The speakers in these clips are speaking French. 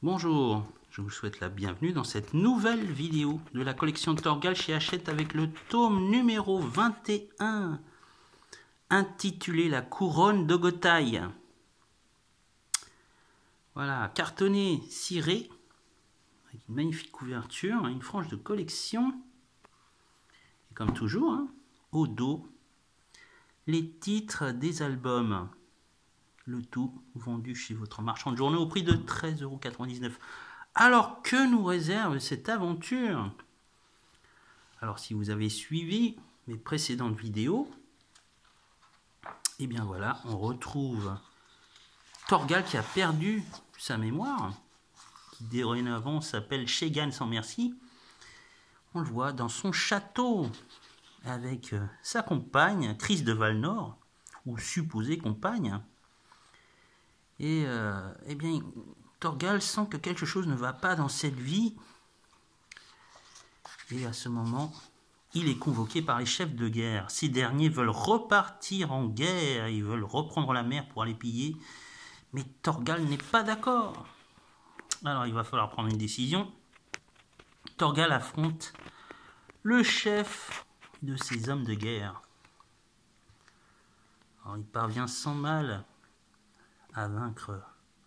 Bonjour, je vous souhaite la bienvenue dans cette nouvelle vidéo de la collection de Torgal chez Hachette avec le tome numéro 21 intitulé La couronne d'Ogotaï. Voilà, cartonné ciré avec une magnifique couverture, une frange de collection et comme toujours, au dos, les titres des albums. Le tout vendu chez votre marchand de journaux au prix de 13,99 €. Alors, que nous réserve cette aventure? Alors, si vous avez suivi mes précédentes vidéos, et bien voilà, on retrouve Torgal qui a perdu sa mémoire, qui dorénavant s'appelle Chegan sans merci. On le voit dans son château avec sa compagne, Chris de Valnor, ou supposée compagne. Et eh bien, Torgal sent que quelque chose ne va pas dans cette vie. Et à ce moment, il est convoqué par les chefs de guerre. Ces derniers veulent repartir en guerre, ils veulent reprendre la mer pour aller piller. Mais Torgal n'est pas d'accord. Alors il va falloir prendre une décision. Torgal affronte le chef de ces hommes de guerre. Alors il parvient sans mal à vaincre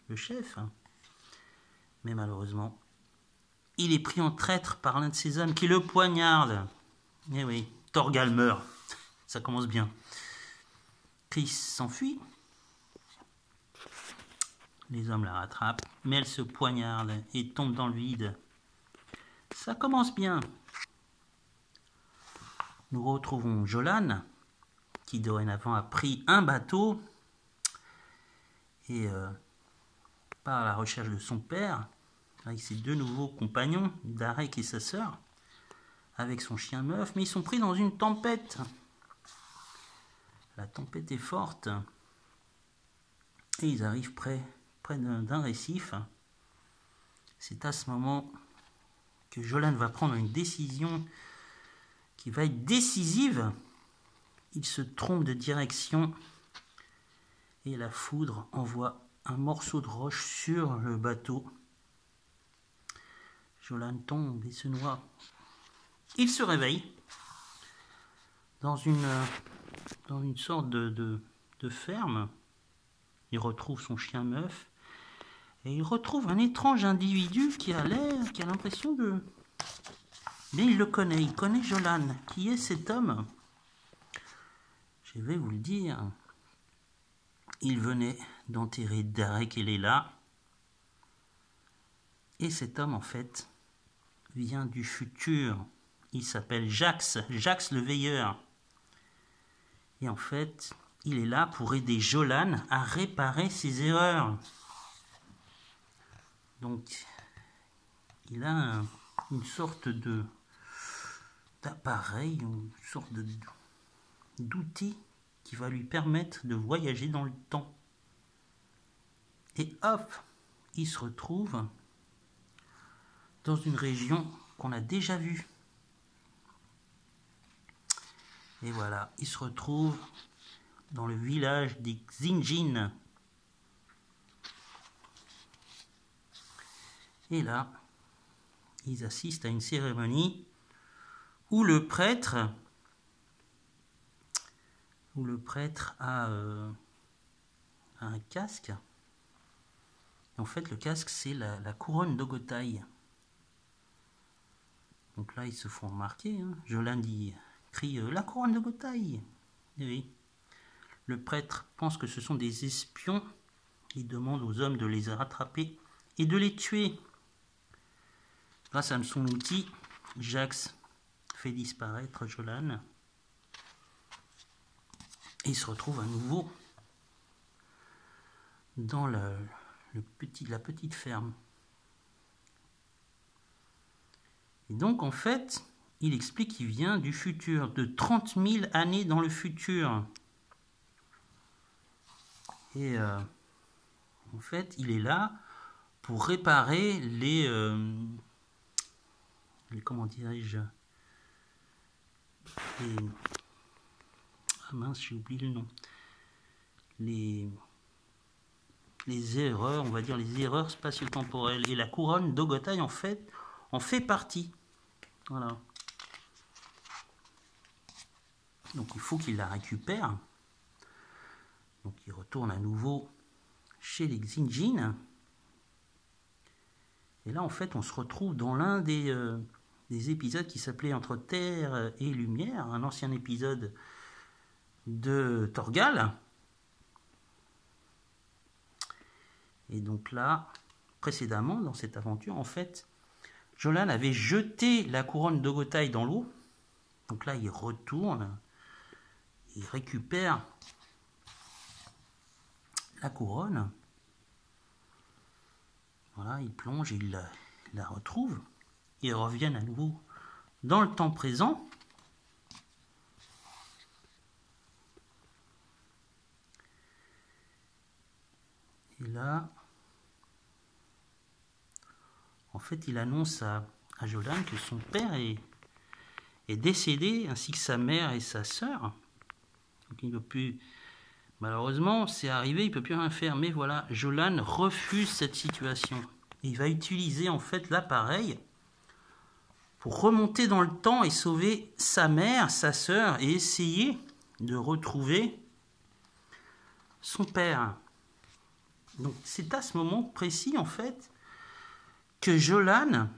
le chef. Mais malheureusement, il est pris en traître par l'un de ces hommes qui le poignarde. Eh oui, Torgal meurt. Ça commence bien. Chris s'enfuit. Les hommes la rattrapent, mais elle se poignarde et tombe dans le vide. Ça commence bien. Nous retrouvons Jolan, qui dorénavant a pris un bateau et part à la recherche de son père, avec ses deux nouveaux compagnons, Darek et sa sœur, avec son chien meuf, mais ils sont pris dans une tempête. La tempête est forte et ils arrivent près d'un récif. C'est à ce moment que Jolan va prendre une décision qui va être décisive. Il se trompe de direction et la foudre envoie un morceau de roche sur le bateau. Jolan tombe et se noie. Il se réveille dans une sorte de ferme. Il retrouve son chien meuf et il retrouve un étrange individu qui a l'impression de... Mais il le connaît, il connaît Jolan. Qui est cet homme? Je vais vous le dire. Il venait d'enterrer Darek et Leila. Et cet homme, en fait, vient du futur. Il s'appelle Jax le Veilleur. Et en fait, il est là pour aider Jolan à réparer ses erreurs. Donc, il a une sorte d'appareil, une sorte d'outil qui va lui permettre de voyager dans le temps. Et hop, il se retrouve dans une région qu'on a déjà vue. Et voilà, il se retrouve dans le village des Xinjin. Et là, ils assistent à une cérémonie où le prêtre a un casque. En fait, le casque, c'est la couronne d'Ogotaï. Donc là, ils se font remarquer. Jolan crie la couronne d'Ogotaï. Oui. Le prêtre pense que ce sont des espions. Il demande aux hommes de les rattraper et de les tuer. Grâce à son outil, Jax fait disparaître Jolan. Et il se retrouve à nouveau dans la petite ferme. Et donc, en fait, il explique qu'il vient du futur, de 30 000 années dans le futur. Et en fait, il est là pour réparer les comment dirais-je, ah mince, j'ai oublié le nom. les erreurs, on va dire les erreurs spatio-temporelles. Et la couronne d'Ogotaï, en fait, en fait partie. Voilà. Donc il faut qu'il la récupère. Donc il retourne à nouveau chez les Xinjin. Et là, en fait, on se retrouve dans l'un des épisodes qui s'appelait Entre Terre et Lumière, un ancien épisode de Torgal. Et donc là, précédemment, dans cette aventure, en fait, Jolan avait jeté la couronne d'Ogotaï dans l'eau. Donc là, il retourne, il récupère la couronne. Voilà, il plonge, il la retrouve. Ils reviennent à nouveau dans le temps présent. Et là, en fait, il annonce à Jolan que son père est décédé, ainsi que sa mère et sa sœur. Donc il ne peut plus... Malheureusement, c'est arrivé, il ne peut plus rien faire. Mais voilà, Jolan refuse cette situation. Il va utiliser en fait l'appareil pour remonter dans le temps et sauver sa mère, sa sœur, et essayer de retrouver son père. Donc c'est à ce moment précis en fait que Jolan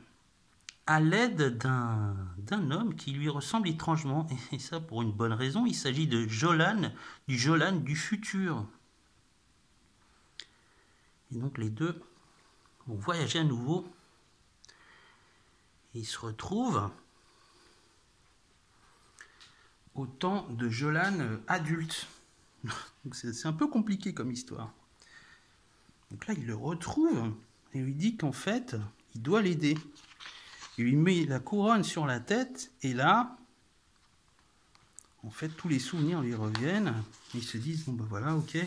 à l'aide d'un homme qui lui ressemble étrangement, et ça pour une bonne raison, il s'agit de Jolan du futur. Et donc les deux vont voyager à nouveau, et ils se retrouvent au temps de Jolan adulte. Donc c'est un peu compliqué comme histoire. Donc là il le retrouve, et lui dit qu'en fait, il doit l'aider. Il lui met la couronne sur la tête, et là, en fait, tous les souvenirs lui reviennent. Ils se disent, bon ben voilà, ok.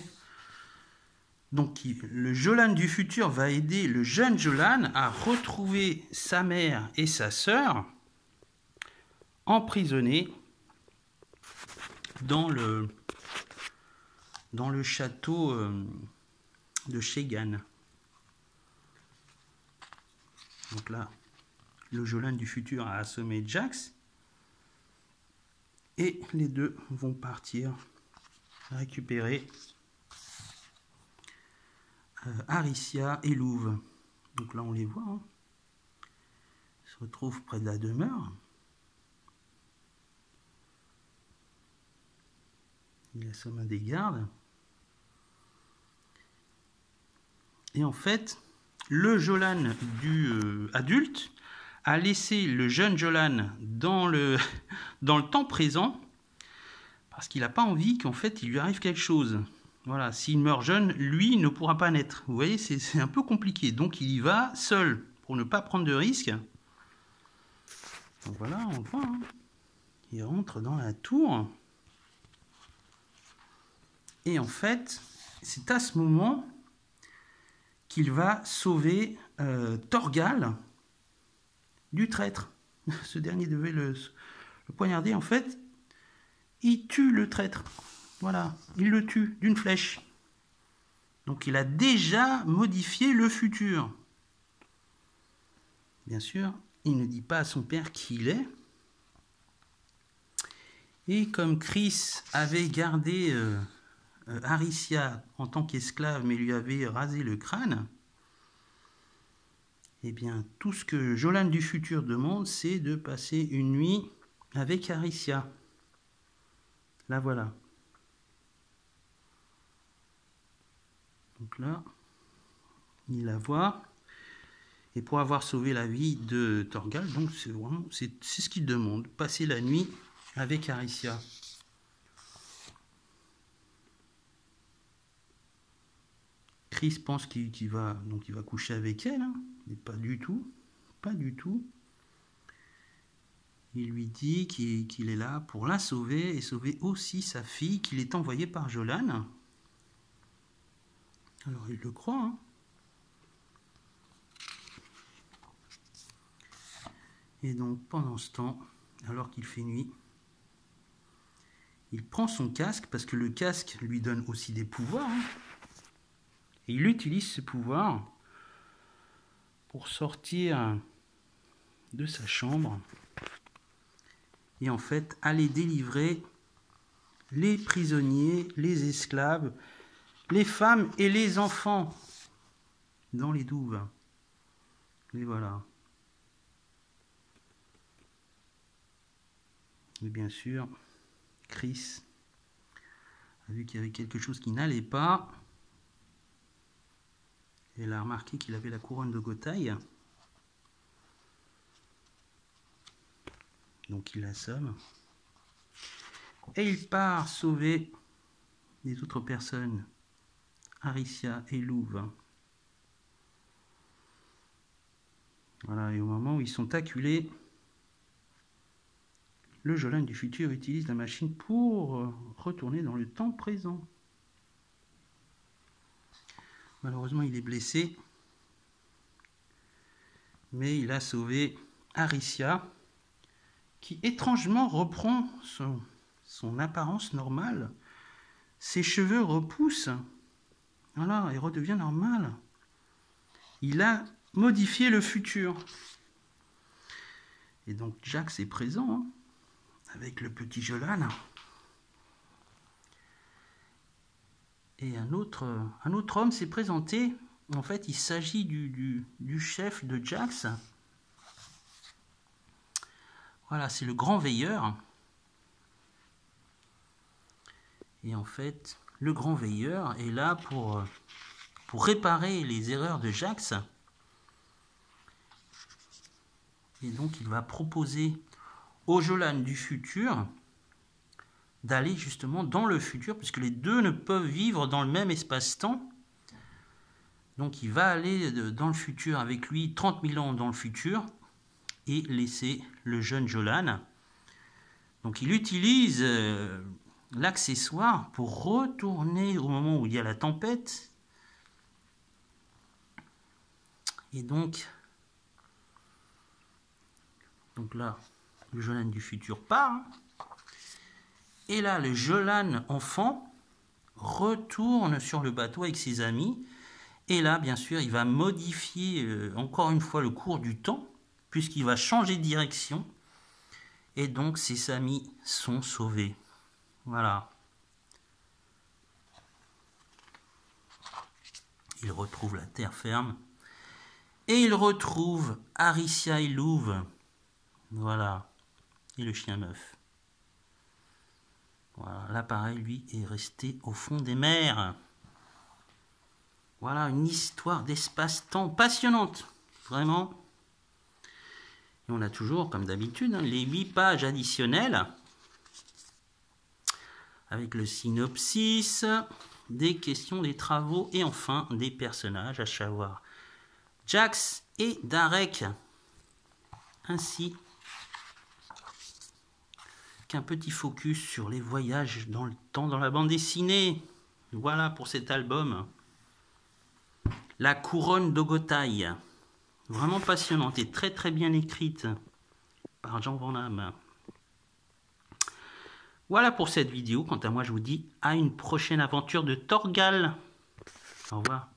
Donc, le Jolan du futur va aider le jeune Jolan à retrouver sa mère et sa sœur emprisonnés dans le château de Shegan. Donc là, le Jolan du futur a assommé Jax. Et les deux vont partir récupérer Aricia et Louve. Donc là, on les voit. Hein. Ils se retrouvent près de la demeure. Il assomme un des gardes. Et en fait, le Jolan du adulte a laissé le jeune Jolan dans le temps présent parce qu'il n'a pas envie qu'en fait il lui arrive quelque chose. Voilà, s'il meurt jeune, lui ne pourra pas naître. Vous voyez, c'est un peu compliqué. Donc il y va seul pour ne pas prendre de risques. Donc voilà, on voit. Hein. Il rentre dans la tour. Et en fait, c'est à ce moment qu'il va sauver Torgal du traître. Ce dernier devait le poignarder. En fait, il tue le traître. Voilà, il le tue d'une flèche. Donc il a déjà modifié le futur. Bien sûr, il ne dit pas à son père qui il est. Et comme Chris avait gardé Aricia en tant qu'esclave, mais lui avait rasé le crâne, eh bien, tout ce que Jolan du futur demande, c'est de passer une nuit avec Aricia. La voilà. Donc là, il la voit. Et pour avoir sauvé la vie de Torgal, donc c'est ce qu'il demande, passer la nuit avec Aricia. Chris pense qu'il va coucher avec elle, hein, mais pas du tout, pas du tout. Il lui dit qu'il est là pour la sauver et sauver aussi sa fille qu'il est envoyé par Jolan. Alors il le croit. Hein. Et donc pendant ce temps, alors qu'il fait nuit, il prend son casque parce que le casque lui donne aussi des pouvoirs. Hein. Et il utilise ce pouvoir pour sortir de sa chambre et en fait aller délivrer les prisonniers, les esclaves, les femmes et les enfants dans les douves. Et voilà. Et bien sûr, Chris a vu qu'il y avait quelque chose qui n'allait pas. Et il a remarqué qu'il avait la couronne de Gotaï. Donc il l'assomme. Et il part sauver les autres personnes, Aricia et Louve. Voilà, et au moment où ils sont acculés, le Jolan du futur utilise la machine pour retourner dans le temps présent. Malheureusement, il est blessé, mais il a sauvé Aricia, qui étrangement reprend son apparence normale. Ses cheveux repoussent. Voilà, il redevient normal. Il a modifié le futur. Et donc Jax est présent, hein, avec le petit Jolan. Et un autre homme s'est présenté. En fait, il s'agit du chef de Jax. Voilà, c'est le grand veilleur. Et en fait, le grand veilleur est là pour réparer les erreurs de Jax. Et donc, il va proposer au Jolan du futur d'aller justement dans le futur, puisque les deux ne peuvent vivre dans le même espace-temps. Donc, il va aller dans le futur avec lui, 30 000 ans dans le futur, et laisser le jeune Jolan. Donc, il utilise l'accessoire pour retourner au moment où il y a la tempête. Et donc là, le Jolan du futur part. Et là, le Jolan enfant retourne sur le bateau avec ses amis. Et là, bien sûr, il va modifier encore une fois le cours du temps, puisqu'il va changer de direction. Et donc, ses amis sont sauvés. Voilà. Il retrouve la terre ferme. Et il retrouve Aricia et Louve. Voilà. Et le chien meuf. Voilà. L'appareil, lui, est resté au fond des mers. Voilà une histoire d'espace-temps passionnante. Vraiment. Et on a toujours, comme d'habitude, hein, les 8 pages additionnelles. Avec le synopsis, des questions, des travaux et enfin des personnages, à savoir Jax et Darek, ainsi qu'un petit focus sur les voyages dans le temps dans la bande dessinée. Voilà pour cet album. La couronne d'Ogotaï, vraiment passionnante et très très bien écrite par Jean Van Damme. Voilà pour cette vidéo. Quant à moi, je vous dis à une prochaine aventure de Torgal. Au revoir.